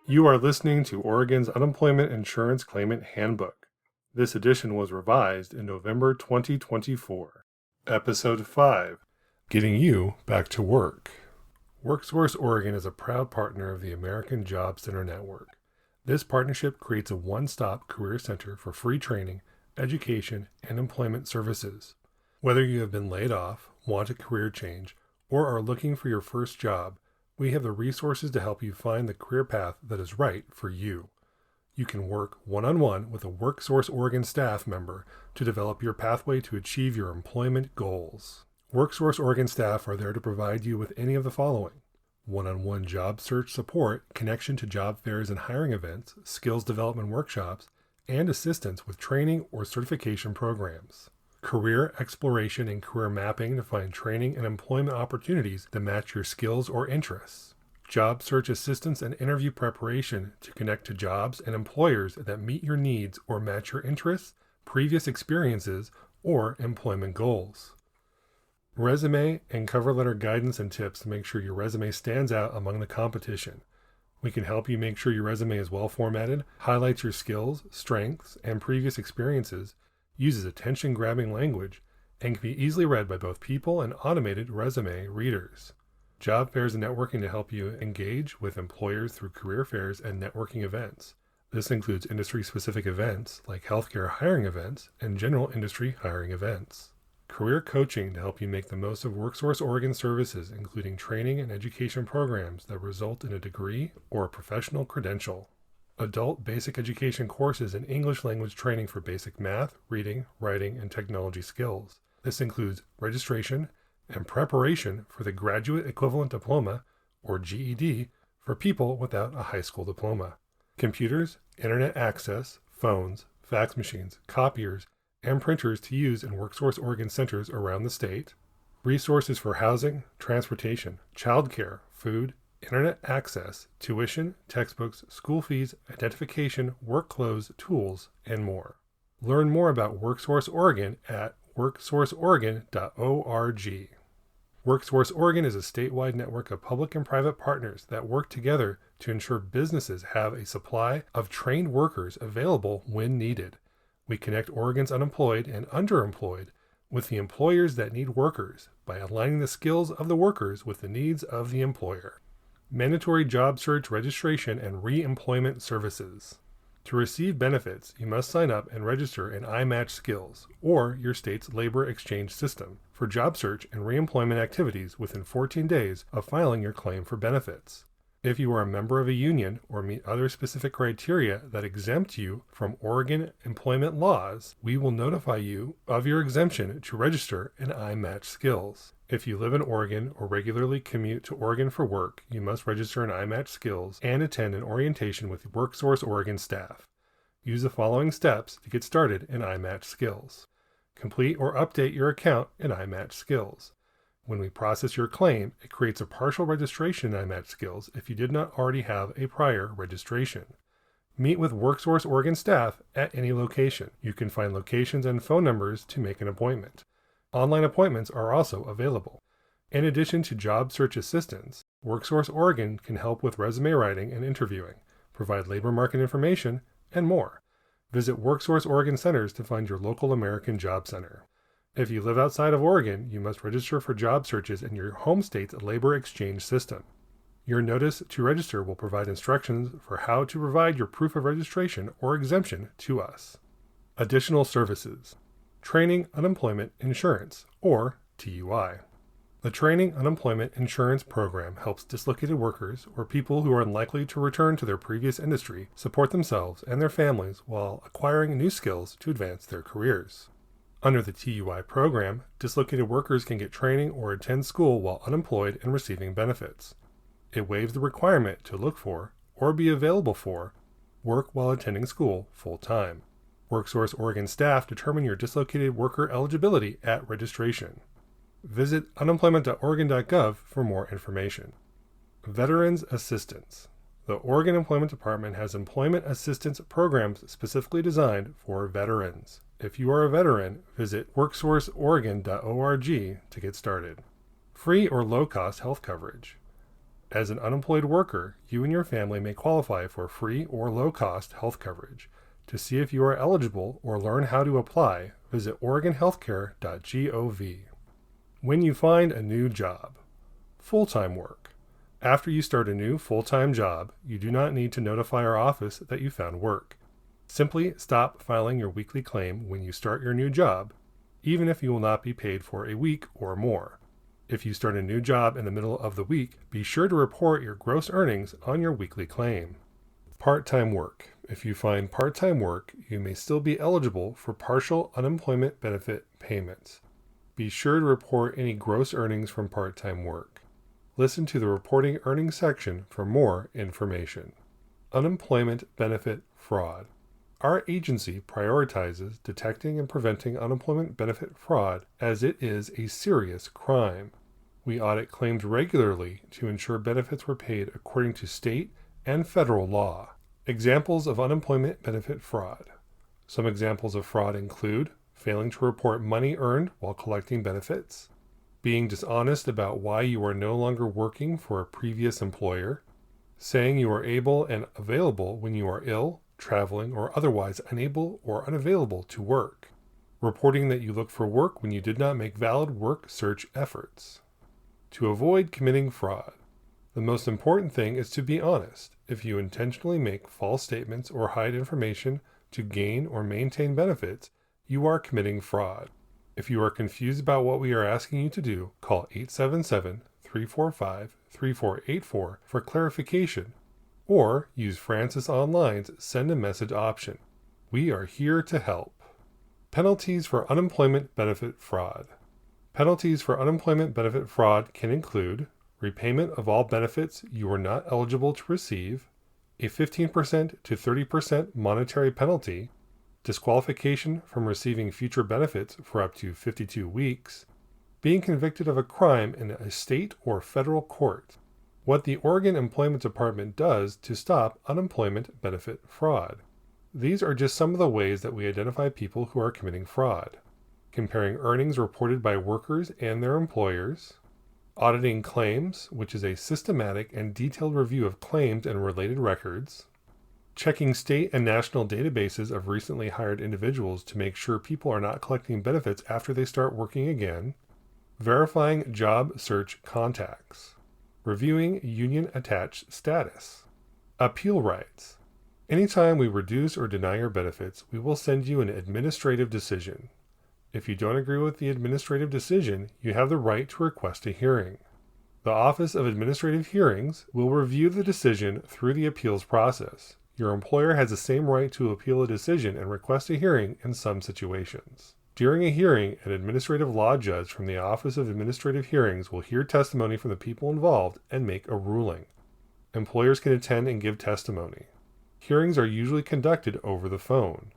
You are listening to Oregon's Unemployment Insurance Claimant Handbook. This edition was revised in November 2024. Episode 5, Getting You Back to Work. WorkSource Oregon is a proud partner of the American Job Center Network. This partnership creates a one-stop career center for free training, education, and employment services. Whether you have been laid off, want a career change, or are looking for your first job, we have the resources to help you find the career path that is right for you. You can work one-on-one with a WorkSource Oregon staff member to develop your pathway to achieve your employment goals. WorkSource Oregon staff are there to provide you with any of the following: one-on-one job search support, connection to job fairs and hiring events, skills development workshops, and assistance with training or certification programs. Career exploration and career mapping to find training and employment opportunities that match your skills or interests. Job search assistance and interview preparation to connect to jobs and employers that meet your needs or match your interests, previous experiences, or employment goals. Resume and cover letter guidance and tips to make sure your resume stands out among the competition. We can help you make sure your resume is well formatted, highlights your skills, strengths, and previous experiences, uses attention-grabbing language, and can be easily read by both people and automated resume readers. Job fairs and networking to help you engage with employers through career fairs and networking events. This includes industry-specific events like healthcare hiring events and general industry hiring events. Career coaching to help you make the most of WorkSource Oregon services, including training and education programs that result in a degree or a professional credential. Adult basic education courses and English language training for basic math, reading, writing, and technology skills. This includes registration and preparation for the Graduate Equivalent Diploma, or GED, for people without a high school diploma. Computers, internet access, phones, fax machines, copiers, and printers to use in WorkSource Oregon centers around the state. Resources for housing, transportation, childcare, food, internet access, tuition, textbooks, school fees, identification, work clothes, tools, and more. Learn more about WorkSource Oregon at WorkSourceOregon.org. WorkSource Oregon is a statewide network of public and private partners that work together to ensure businesses have a supply of trained workers available when needed. We connect Oregon's unemployed and underemployed with the employers that need workers by aligning the skills of the workers with the needs of the employer. Mandatory job search registration and re-employment services. To receive benefits, you must sign up and register in iMatch Skills or your state's labor exchange system for job search and re-employment activities within 14 days of filing your claim for benefits. If you are a member of a union or meet other specific criteria that exempt you from Oregon employment laws, we will notify you of your exemption to register in iMatch Skills. If you live in Oregon or regularly commute to Oregon for work, you must register in iMatch Skills and attend an orientation with WorkSource Oregon staff. Use the following steps to get started in iMatch Skills. Complete or update your account in iMatch Skills. When we process your claim, it creates a partial registration in iMatch Skills if you did not already have a prior registration. Meet with WorkSource Oregon staff at any location. You can find locations and phone numbers to make an appointment. Online appointments are also available. In addition to job search assistance, WorkSource Oregon can help with resume writing and interviewing, provide labor market information, and more. Visit WorkSource Oregon centers to find your local American Job Center. If you live outside of Oregon, you must register for job searches in your home state's labor exchange system. Your notice to register will provide instructions for how to provide your proof of registration or exemption to us. Additional services. Training Unemployment Insurance, or TUI. The Training Unemployment Insurance Program helps dislocated workers or people who are unlikely to return to their previous industry support themselves and their families while acquiring new skills to advance their careers. Under the TUI program, dislocated workers can get training or attend school while unemployed and receiving benefits. It waives the requirement to look for, or be available for, work while attending school full-time. WorkSource Oregon staff determine your dislocated worker eligibility at registration. Visit unemployment.oregon.gov for more information. Veterans Assistance. The Oregon Employment Department has employment assistance programs specifically designed for veterans. If you are a veteran, visit WorkSourceOregon.org to get started. Free or low-cost health coverage. As an unemployed worker, you and your family may qualify for free or low-cost health coverage. To see if you are eligible or learn how to apply, visit oregonhealthcare.gov. When you find a new job. Full-time work. After you start a new full-time job, you do not need to notify our office that you found work. Simply stop filing your weekly claim when you start your new job, even if you will not be paid for a week or more. If you start a new job in the middle of the week, be sure to report your gross earnings on your weekly claim. Part-time work. If you find part-time work, you may still be eligible for partial unemployment benefit payments. Be sure to report any gross earnings from part-time work. Listen to the Reporting Earnings section for more information. Unemployment benefit fraud. Our agency prioritizes detecting and preventing unemployment benefit fraud as it is a serious crime. We audit claims regularly to ensure benefits were paid according to state and federal law. Examples of unemployment benefit fraud. Some examples of fraud include failing to report money earned while collecting benefits, being dishonest about why you are no longer working for a previous employer, saying you are able and available when you are ill, traveling, or otherwise unable or unavailable to work, reporting that you look for work when you did not make valid work search efforts. To avoid committing fraud, the most important thing is to be honest. If you intentionally make false statements or hide information to gain or maintain benefits, you are committing fraud. If you are confused about what we are asking you to do, call 877-345-3484 for clarification, or use Francis Online's Send a Message option. We are here to help. Penalties for unemployment benefit fraud. Penalties for unemployment benefit fraud can include repayment of all benefits you are not eligible to receive, a 15% to 30% monetary penalty, disqualification from receiving future benefits for up to 52 weeks, being convicted of a crime in a state or federal court. What the Oregon Employment Department does to stop unemployment benefit fraud. These are just some of the ways that we identify people who are committing fraud. Comparing earnings reported by workers and their employers, auditing claims, which is a systematic and detailed review of claims and related records, checking state and national databases of recently hired individuals to make sure people are not collecting benefits after they start working again, verifying job search contacts, reviewing union-attached status, appeal rights. Anytime we reduce or deny your benefits, we will send you an administrative decision. If you don't agree with the administrative decision, you have the right to request a hearing. The Office of Administrative Hearings will review the decision through the appeals process. Your employer has the same right to appeal a decision and request a hearing in some situations. During a hearing, an administrative law judge from the Office of Administrative Hearings will hear testimony from the people involved and make a ruling. Employers can attend and give testimony. Hearings are usually conducted over the phone.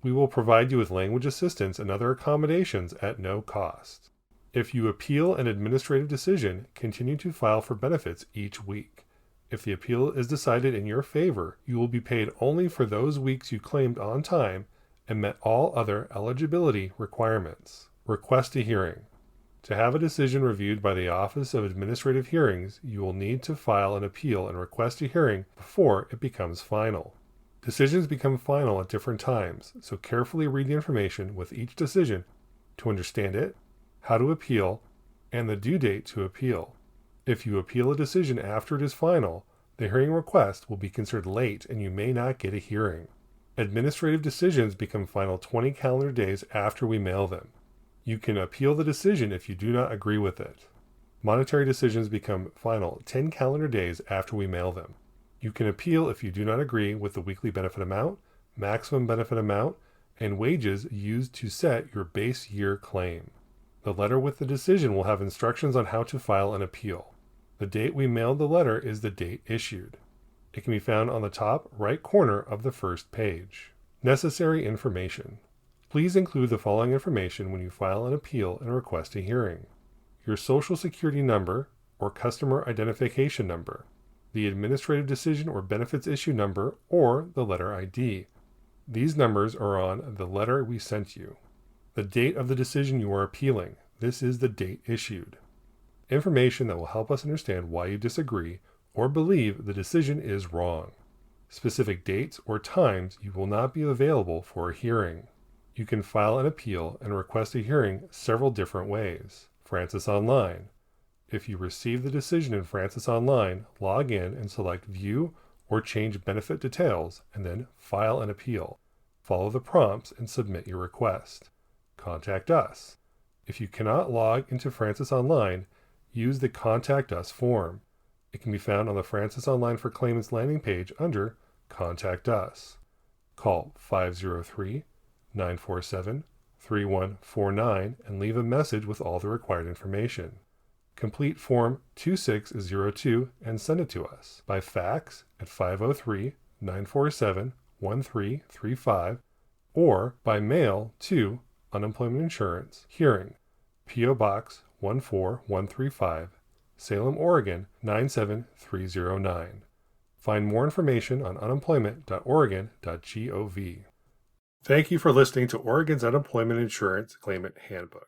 We will provide you with language assistance and other accommodations at no cost. If you appeal an administrative decision, continue to file for benefits each week. If the appeal is decided in your favor, you will be paid only for those weeks you claimed on time and met all other eligibility requirements. Request a hearing. To have a decision reviewed by the Office of Administrative Hearings, you will need to file an appeal and request a hearing before it becomes final. Decisions become final at different times, so carefully read the information with each decision to understand it, how to appeal, and the due date to appeal. If you appeal a decision after it is final, the hearing request will be considered late and you may not get a hearing. Administrative decisions become final 20 calendar days after we mail them. You can appeal the decision if you do not agree with it. Monetary decisions become final 10 calendar days after we mail them. You can appeal if you do not agree with the weekly benefit amount, maximum benefit amount, and wages used to set your base year claim. The letter with the decision will have instructions on how to file an appeal. The date we mailed the letter is the date issued. It can be found on the top right corner of the first page. Necessary information. Please include the following information when you file an appeal and request a hearing: your Social Security number or customer identification number, the administrative decision or benefits issue number, or the letter ID. These numbers are on the letter we sent you. The date of the decision you are appealing. This is the date issued. Information that will help us understand why you disagree or believe the decision is wrong. Specific dates or times you will not be available for a hearing. You can file an appeal and request a hearing several different ways. Francis Online. If you receive the decision in Francis Online, log in and select View or Change Benefit Details, and then File an Appeal. Follow the prompts and submit your request. Contact us. If you cannot log into Francis Online, use the Contact Us form. It can be found on the Francis Online for Claimants landing page under Contact Us. Call 503-947-3149 and leave a message with all the required information. Complete Form 2602 and send it to us by fax at 503-947-1335 or by mail to Unemployment Insurance, Hearing, P.O. Box 14135, Salem, Oregon 97309. Find more information on unemployment.oregon.gov. Thank you for listening to Oregon's Unemployment Insurance Claimant Handbook.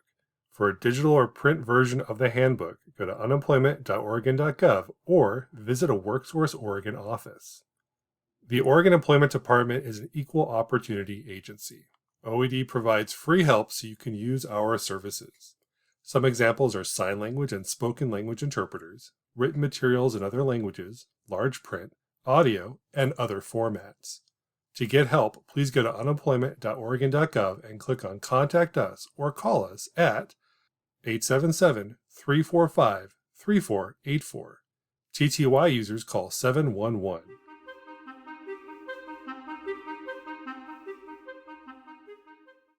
For a digital or print version of the handbook, go to unemployment.oregon.gov or visit a WorkSource Oregon office. The Oregon Employment Department is an equal opportunity agency. OED provides free help so you can use our services. Some examples are sign language and spoken language interpreters, written materials in other languages, large print, audio, and other formats. To get help, please go to unemployment.oregon.gov and click on Contact Us or call us at 877-345-3484. TTY users call 711.